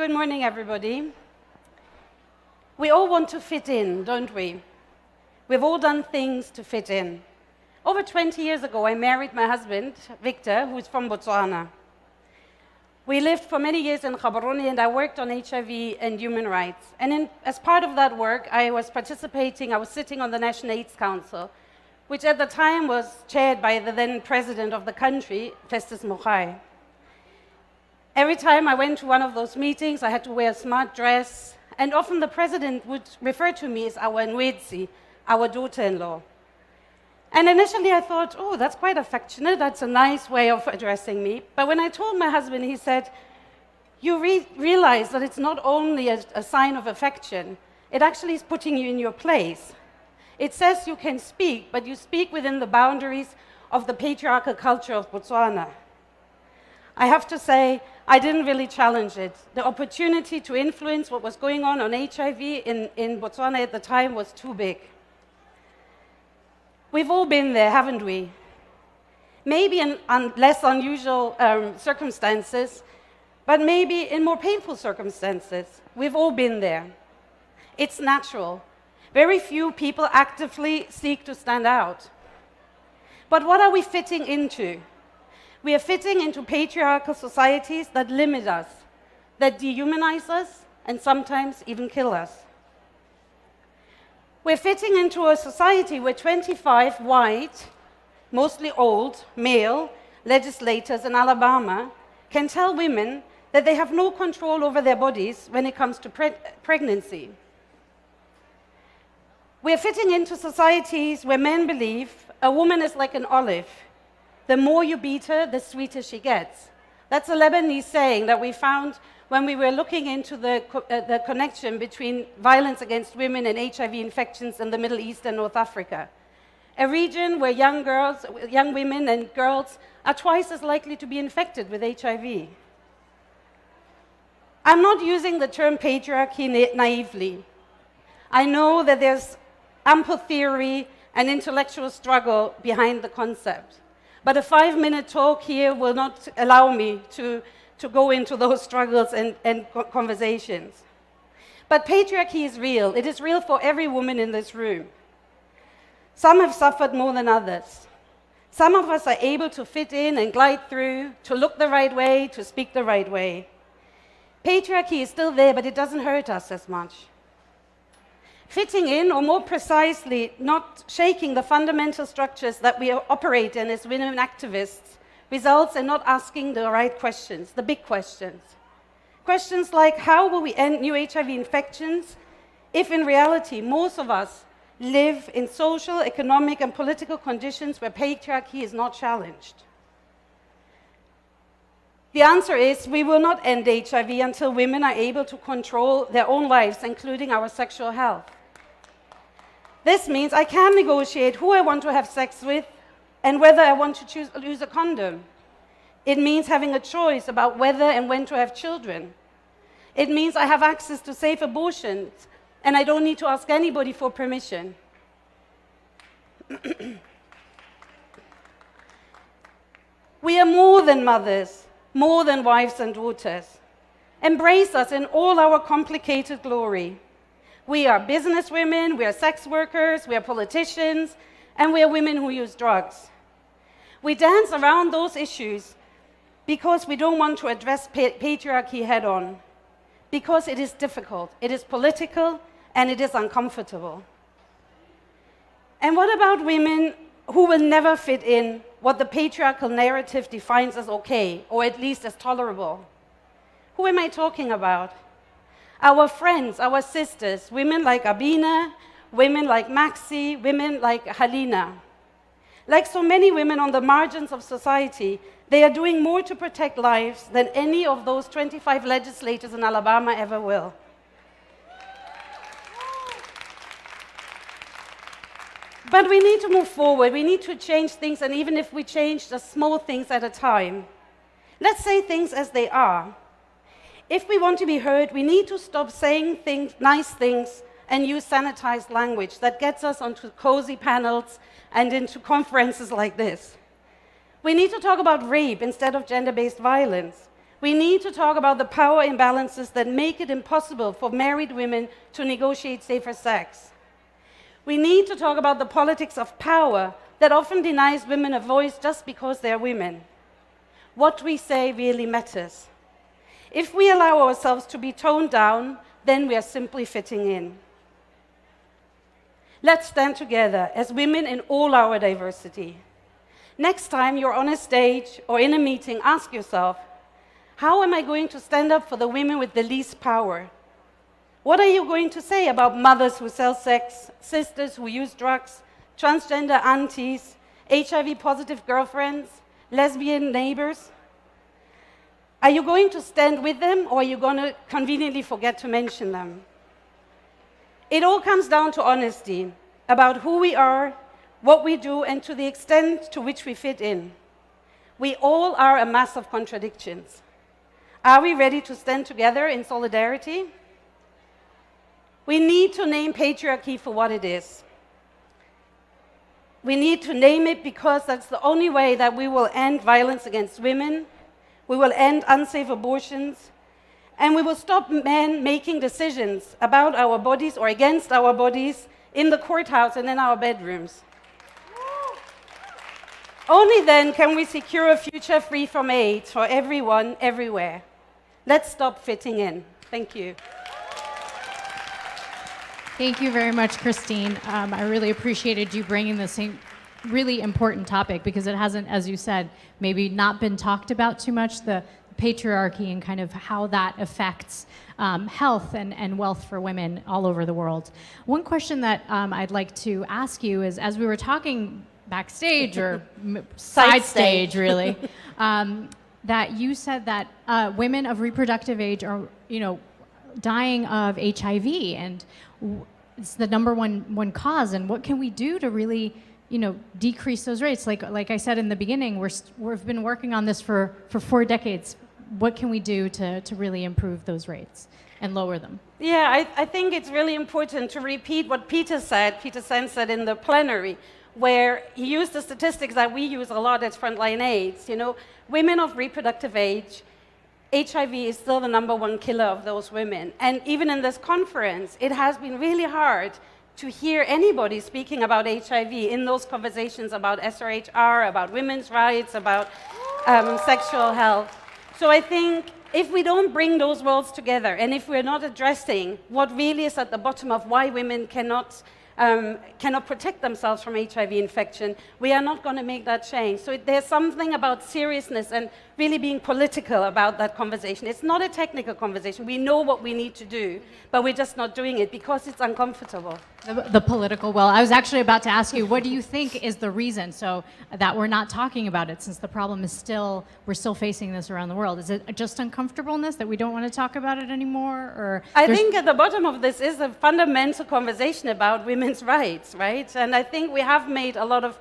Good morning, everybody. We all want to fit in, don't we? We've all done things to fit in. Over 20 years ago, I married my husband, Victor, who is from Botswana. We lived for many years in Gaborone, and I worked on HIV and human rights. And as part of that work, I was sitting on the National AIDS Council, which at the time was chaired by the then president of the country, Festus Mogae. Every time I went to one of those meetings, I had to wear a smart dress, and often the president would refer to me as our Nwetsi, our daughter-in-law. And initially I thought, oh, that's quite affectionate, that's a nice way of addressing me. But when I told my husband, he said, you realize that it's not only a sign of affection, it actually is putting you in your place. It says you can speak, but you speak within the boundaries of the patriarchal culture of Botswana. I have to say, I didn't really challenge it. The opportunity to influence what was going on HIV in Botswana at the time was too big. We've all been there, haven't we? Maybe in less unusual circumstances, but maybe in more painful circumstances. We've all been there. It's natural. Very few people actively seek to stand out. But what are we fitting into? We are fitting into patriarchal societies that limit us, that dehumanize us, and sometimes even kill us. We're fitting into a society where 25 white, mostly old, male legislators in Alabama can tell women that they have no control over their bodies when it comes to pregnancy. We're fitting into societies where men believe a woman is like an olive. The more you beat her, the sweeter she gets. That's a Lebanese saying that we found when we were looking into the connection between violence against women and HIV infections in the Middle East and North Africa. A region where young women and girls are twice as likely to be infected with HIV. I'm not using the term patriarchy naively. I know that there's ample theory and intellectual struggle behind the concept. But a 5-minute talk here will not allow me to go into those struggles and conversations. But patriarchy is real. It is real for every woman in this room. Some have suffered more than others. Some of us are able to fit in and glide through, to look the right way, to speak the right way. Patriarchy is still there, but it doesn't hurt us as much. Fitting in, or more precisely, not shaking the fundamental structures that we operate in as women activists, results in not asking the right questions, the big questions. Questions like, how will we end new HIV infections if in reality most of us live in social, economic, and political conditions where patriarchy is not challenged? The answer is, we will not end HIV until women are able to control their own lives, including our sexual health. This means I can negotiate who I want to have sex with and whether I want to use a condom. It means having a choice about whether and when to have children. It means I have access to safe abortions and I don't need to ask anybody for permission. We are more than mothers, more than wives and daughters. Embrace us in all our complicated glory. We are businesswomen, we are sex workers, we are politicians, and we are women who use drugs. We dance around those issues because we don't want to address patriarchy head-on, because it is difficult, it is political, and it is uncomfortable. And what about women who will never fit in what the patriarchal narrative defines as okay, or at least as tolerable? Who am I talking about? Our friends, our sisters, women like Abina, women like Maxi, women like Halina. Like so many women on the margins of society, they are doing more to protect lives than any of those 25 legislators in Alabama ever will. But we need to move forward, we need to change things, and even if we change the small things at a time, let's say things as they are. If we want to be heard, we need to stop saying nice things and use sanitized language that gets us onto cozy panels and into conferences like this. We need to talk about rape instead of gender-based violence. We need to talk about the power imbalances that make it impossible for married women to negotiate safer sex. We need to talk about the politics of power that often denies women a voice just because they're women. What we say really matters. If we allow ourselves to be toned down, then we are simply fitting in. Let's stand together as women in all our diversity. Next time you're on a stage or in a meeting, ask yourself, how am I going to stand up for the women with the least power? What are you going to say about mothers who sell sex, sisters who use drugs, transgender aunties, HIV-positive girlfriends, lesbian neighbors? Are you going to stand with them, or are you going to conveniently forget to mention them? It all comes down to honesty about who we are, what we do, and to the extent to which we fit in. We all are a mass of contradictions. Are we ready to stand together in solidarity? We need to name patriarchy for what it is. We need to name it because that's the only way that we will end violence against women, we will end unsafe abortions, and we will stop men making decisions about our bodies or against our bodies in the courthouse and in our bedrooms. Only then can we secure a future free from AIDS for everyone, everywhere. Let's stop fitting in. Thank you. Thank you very much, Christine. I really appreciated you bringing this really important topic because it hasn't, as you said, maybe not been talked about too much, the patriarchy and kind of how that affects health and wealth for women all over the world. One question that I'd like to ask you is, as we were talking backstage or side stage, really, that you said that women of reproductive age are, dying of HIV, and it's the number one cause. And what can we do to really, decrease those rates? Like I said in the beginning, we've been working on this for 4 decades. What can we do to really improve those rates and lower them? Yeah, I think it's really important to repeat what Peter Sen said in the plenary, where he used the statistics that we use a lot at Frontline AIDS. Women of reproductive age, HIV is still the number 1 killer of those women. And even in this conference, it has been really hard to hear anybody speaking about HIV in those conversations about SRHR, about women's rights, about sexual health. So I think if we don't bring those worlds together, and if we're not addressing what really is at the bottom of why women cannot protect themselves from HIV infection, we are not going to make that change. So there's something about seriousness and really being political about that conversation. It's not a technical conversation. We know what we need to do, but we're just not doing it because it's uncomfortable. The political will. I was actually about to ask you, what do you think is the reason so that we're not talking about it, since the problem is we're still facing this around the world? Is it just uncomfortableness that we don't want to talk about it anymore? Or I think at the bottom of this is a fundamental conversation about women's rights, right? And I think we have made a lot of,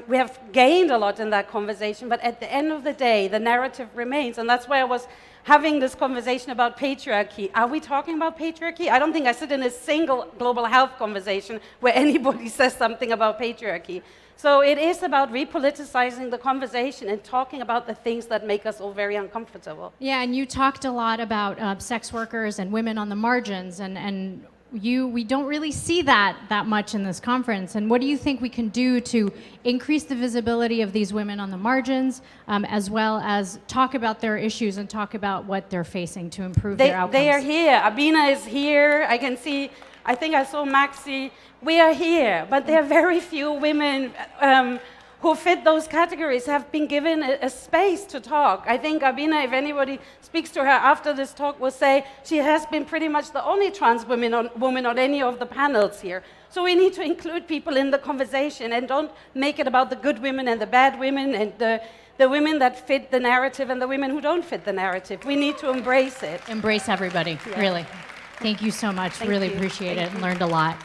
we have gained a lot in that conversation, but at the end of the day, the narrative remains. And that's why I was having this conversation about patriarchy. Are we talking about patriarchy? I don't think I sit in a single global health conversation where anybody says something about patriarchy. So it is about repoliticizing the conversation and talking about the things that make us all very uncomfortable. Yeah, and you talked a lot about sex workers and women on the margins, and we don't really see that much in this conference. And what do you think we can do to increase the visibility of these women on the margins, as well as talk about their issues and talk about what they're facing to improve their outcomes? They are here. Abina is here. I can see, I think I saw Maxi. We are here, but there are very few women who fit those categories have been given a space to talk. I think Abina, if anybody speaks to her after this talk, will say she has been pretty much the only trans woman on any of the panels here. So we need to include people in the conversation and don't make it about the good women and the bad women and the women that fit the narrative and the women who don't fit the narrative. We need to embrace it. Embrace everybody, really. Thank you so much. Really appreciate it and learned a lot.